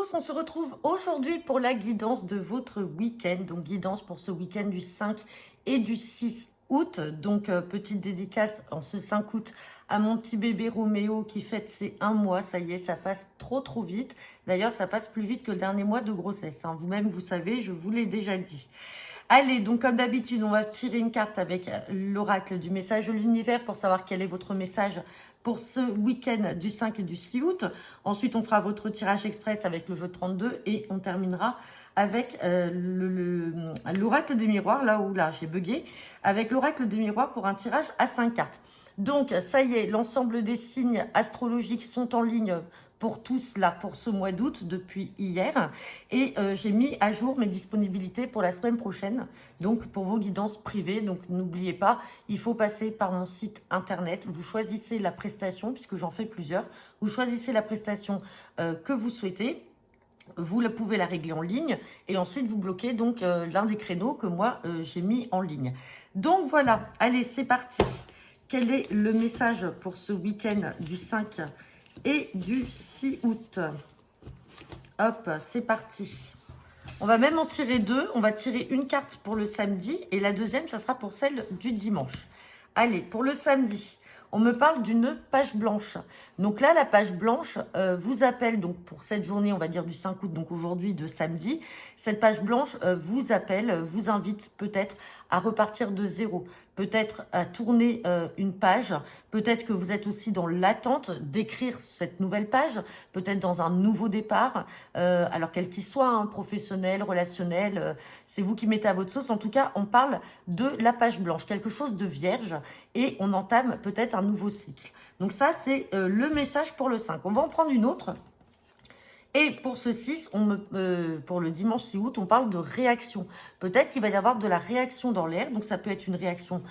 tous, on se retrouve aujourd'hui pour la guidance de votre week-end. Donc guidance pour ce week-end du 5 et du 6 août. Donc petite dédicace en ce 5 août à mon petit bébé Roméo qui fête ses 1 mois. Ça y est, ça passe trop vite. D'ailleurs, ça passe plus vite que le dernier mois de grossesse, hein. Vous-même, vous savez, je vous l'ai déjà dit. Allez, donc comme d'habitude, on va tirer une carte avec l'oracle du message de l'univers pour savoir quel est votre message pour ce week-end du 5 et du 6 août. Ensuite, on fera votre tirage express avec le jeu de 32 et on terminera avec l'oracle des miroirs, là où j'ai bugué, avec l'oracle des miroirs pour un tirage à 5 cartes. Donc, ça y est, l'ensemble des signes astrologiques sont en ligne pour tous là, pour ce mois d'août, depuis hier. Et j'ai mis à jour mes disponibilités pour la semaine prochaine, donc pour vos guidances privées. Donc, n'oubliez pas, il faut passer par mon site internet. Vous choisissez la prestation, puisque j'en fais plusieurs. Vous choisissez la prestation que vous souhaitez. Vous pouvez la régler en ligne et ensuite vous bloquez donc l'un des créneaux que moi j'ai mis en ligne. Donc voilà, allez, c'est parti. Quel est le message pour ce week-end du 5 et du 6 août? Hop, c'est parti. On va même en tirer deux. On va tirer une carte pour le samedi et la deuxième, ça sera pour celle du dimanche. Allez, pour le samedi, on me parle d'une page blanche. Donc là, la page blanche vous appelle donc pour cette journée, on va dire du 5 août, donc aujourd'hui de samedi. Cette page blanche vous appelle, vous invite peut-être à repartir de zéro, peut-être à tourner une page, peut-être que vous êtes aussi dans l'attente d'écrire cette nouvelle page, peut-être dans un nouveau départ, alors quel qu'il soit, hein, professionnel, relationnel, c'est vous qui mettez à votre sauce. En tout cas, on parle de la page blanche, quelque chose de vierge, et on entame peut-être un nouveau cycle. Donc ça, c'est le message pour le 5. On va en prendre une autre. Et pour ce 6, pour le dimanche 6 août, on parle de réaction. Peut-être qu'il va y avoir de la réaction dans l'air. Donc ça peut être une réaction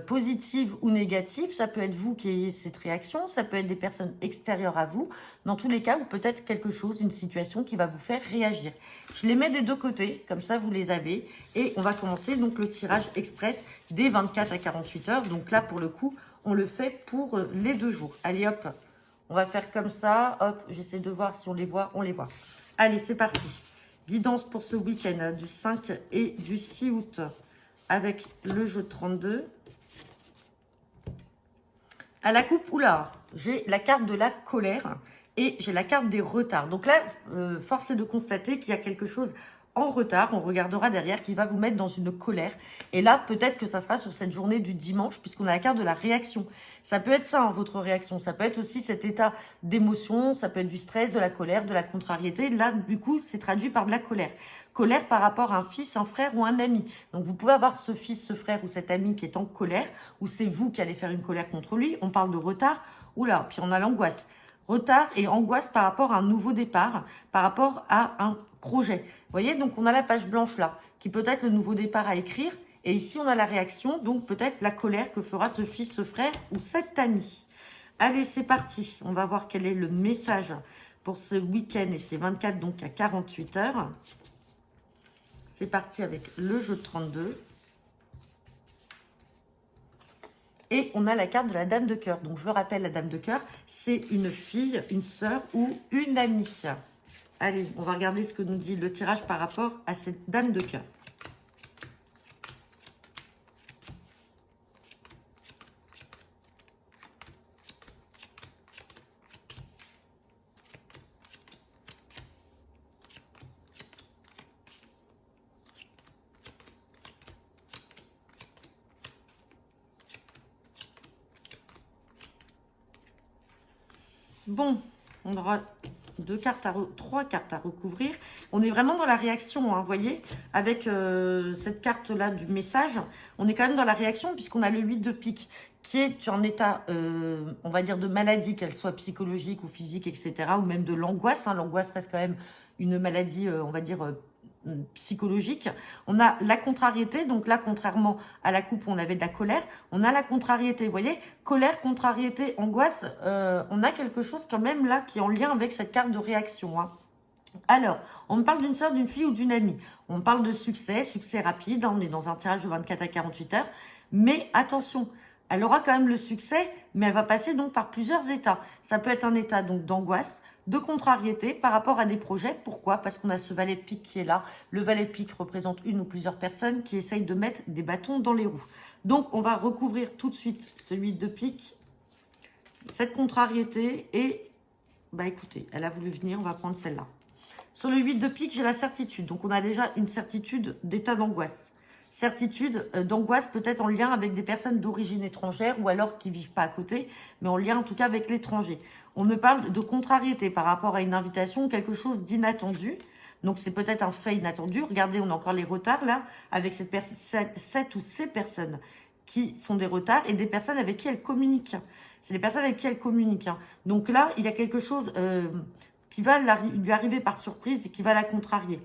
positive ou négative. Ça peut être vous qui ayez cette réaction. Ça peut être des personnes extérieures à vous. Dans tous les cas, ou peut-être quelque chose, une situation qui va vous faire réagir. Je les mets des deux côtés, comme ça vous les avez. Et on va commencer donc le tirage express des 24 à 48 heures. Donc là, pour le coup, on le fait pour les 2 jours. Allez hop, on va faire comme ça. Hop, j'essaie de voir si on les voit. On les voit. Allez, c'est parti. Guidance pour ce week-end du 5 et du 6 août avec le jeu de 32. À la coupe, oula, j'ai la carte de la colère et j'ai la carte des retards. Donc là, force est de constater qu'il y a quelque chose en retard. On regardera derrière qui va vous mettre dans une colère. Et là, peut-être que ça sera sur cette journée du dimanche puisqu'on a la carte de la réaction. Ça peut être ça, hein, votre réaction. Ça peut être aussi cet état d'émotion. Ça peut être du stress, de la colère, de la contrariété. Là, du coup, c'est traduit par de la colère. Colère par rapport à un fils, un frère ou un ami. Donc, vous pouvez avoir ce fils, ce frère ou cet ami qui est en colère ou c'est vous qui allez faire une colère contre lui. On parle de retard. Oula, puis on a l'angoisse. Retard et angoisse par rapport à un nouveau départ, par rapport à un projet. Vous voyez, donc on a la page blanche là, qui peut être le nouveau départ à écrire. Et ici, on a la réaction, donc peut-être la colère que fera ce fils, ce frère ou cet ami. Allez, c'est parti. On va voir quel est le message pour ce week-end et ces 24, donc à 48 heures. C'est parti avec le jeu de 32. Et on a la carte de la dame de cœur. Donc, je vous rappelle, la dame de cœur, c'est une fille, une sœur ou une amie. Allez, on va regarder ce que nous dit le tirage par rapport à cette dame de cœur. Bon, on aura trois cartes à recouvrir. On est vraiment dans la réaction, hein, vous voyez, avec cette carte-là du message. On est quand même dans la réaction puisqu'on a le 8 de pique qui est en état, on va dire, de maladie, qu'elle soit psychologique ou physique, etc. Ou même de l'angoisse. Hein. L'angoisse reste quand même une maladie, on va dire, psychologique. On a la contrariété, donc là, contrairement à la coupe où on avait de la colère, on a la contrariété, vous voyez, colère, contrariété, angoisse, on a quelque chose quand même là qui est en lien avec cette carte de réaction, hein. Alors, on me parle d'une sœur, d'une fille ou d'une amie. On me parle de succès, succès rapide, hein, on est dans un tirage de 24 à 48 heures, mais attention, elle aura quand même le succès, mais elle va passer donc par plusieurs états. Ça peut être un état donc d'angoisse, de contrariété par rapport à des projets. Pourquoi? Parce qu'on a ce valet de pique qui est là. Le valet de pique représente une ou plusieurs personnes qui essayent de mettre des bâtons dans les roues. Donc, on va recouvrir tout de suite ce 8 de pique, cette contrariété. Et, bah écoutez, elle a voulu venir, on va prendre celle-là. Sur le 8 de pique, j'ai la certitude. Donc, on a déjà une certitude d'état d'angoisse. Certitude d'angoisse peut-être en lien avec des personnes d'origine étrangère ou alors qui vivent pas à côté, mais en lien en tout cas avec l'étranger. On me parle de contrariété par rapport à une invitation, quelque chose d'inattendu. Donc, c'est peut-être un fait inattendu. Regardez, on a encore les retards là, avec cette ou ces personnes qui font des retards et des personnes avec qui elles communiquent. C'est les personnes avec qui elles communiquent. Donc là, il y a quelque chose qui va lui arriver par surprise et qui va la contrarier.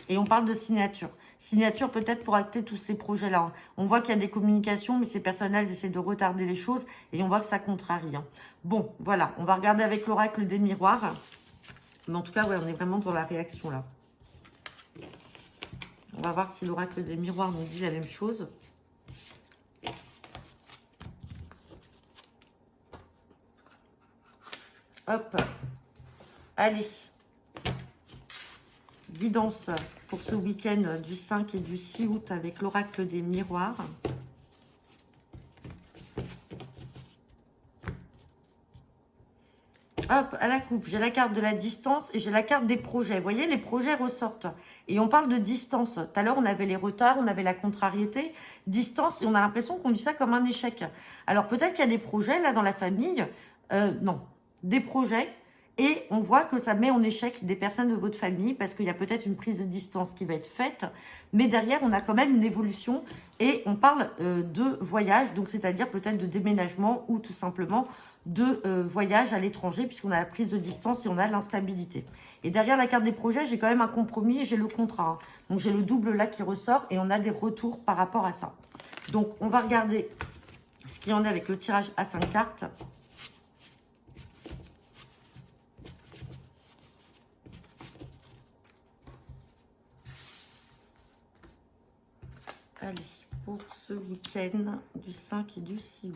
Et on parle de signature. Signature peut-être pour acter tous ces projets-là. On voit qu'il y a des communications, mais ces personnes-là, elles essaient de retarder les choses et on voit que ça contrarie. Bon, voilà. On va regarder avec l'oracle des miroirs. Mais en tout cas, ouais, on est vraiment dans la réaction là. On va voir si l'oracle des miroirs nous dit la même chose. Hop. Allez. Guidance pour ce week-end du 5 et du 6 août avec l'oracle des miroirs. Hop, à la coupe, j'ai la carte de la distance et j'ai la carte des projets. Vous voyez, les projets ressortent. Et on parle de distance. Tout à l'heure, on avait les retards, on avait la contrariété. Distance, et on a l'impression qu'on vit ça comme un échec. Alors, peut-être qu'il y a des projets, là, dans la famille. Non, des projets. Et on voit que ça met en échec des personnes de votre famille parce qu'il y a peut-être une prise de distance qui va être faite. Mais derrière, on a quand même une évolution et on parle de voyage, donc c'est-à-dire peut-être de déménagement ou tout simplement de voyage à l'étranger puisqu'on a la prise de distance et on a l'instabilité. Et derrière la carte des projets, j'ai quand même un compromis et j'ai le contrat. Donc j'ai le double là qui ressort et on a des retours par rapport à ça. Donc on va regarder ce qu'il y en a avec le tirage à 5 cartes. Allez, pour ce week-end du 5 et du 6 août.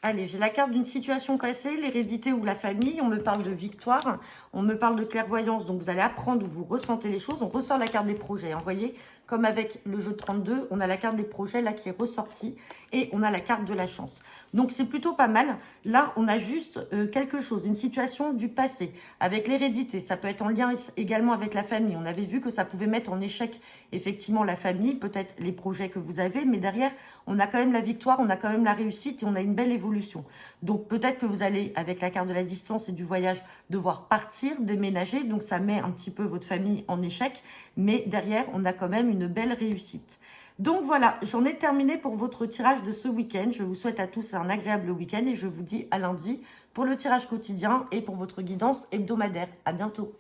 Allez, j'ai la carte d'une situation passée, l'hérédité ou la famille. On me parle de victoire, on me parle de clairvoyance. Donc, vous allez apprendre où vous ressentez les choses. On ressort la carte des projets. Vous voyez, comme avec le jeu 32, on a la carte des projets là qui est ressortie et on a la carte de la chance. Donc, c'est plutôt pas mal. Là, on a juste quelque chose, une situation du passé avec l'hérédité. Ça peut être en lien également avec la famille. On avait vu que ça pouvait mettre en échec effectivement la famille, peut-être les projets que vous avez, mais derrière, on a quand même la victoire, on a quand même la réussite et on a une belle évolution. Donc, peut-être que vous allez, avec la carte de la distance et du voyage, devoir partir, déménager. Donc, ça met un petit peu votre famille en échec, mais derrière, on a quand même une belle réussite. Donc voilà, j'en ai terminé pour votre tirage de ce week-end. Je vous souhaite à tous un agréable week-end et je vous dis à lundi pour le tirage quotidien et pour votre guidance hebdomadaire. À bientôt.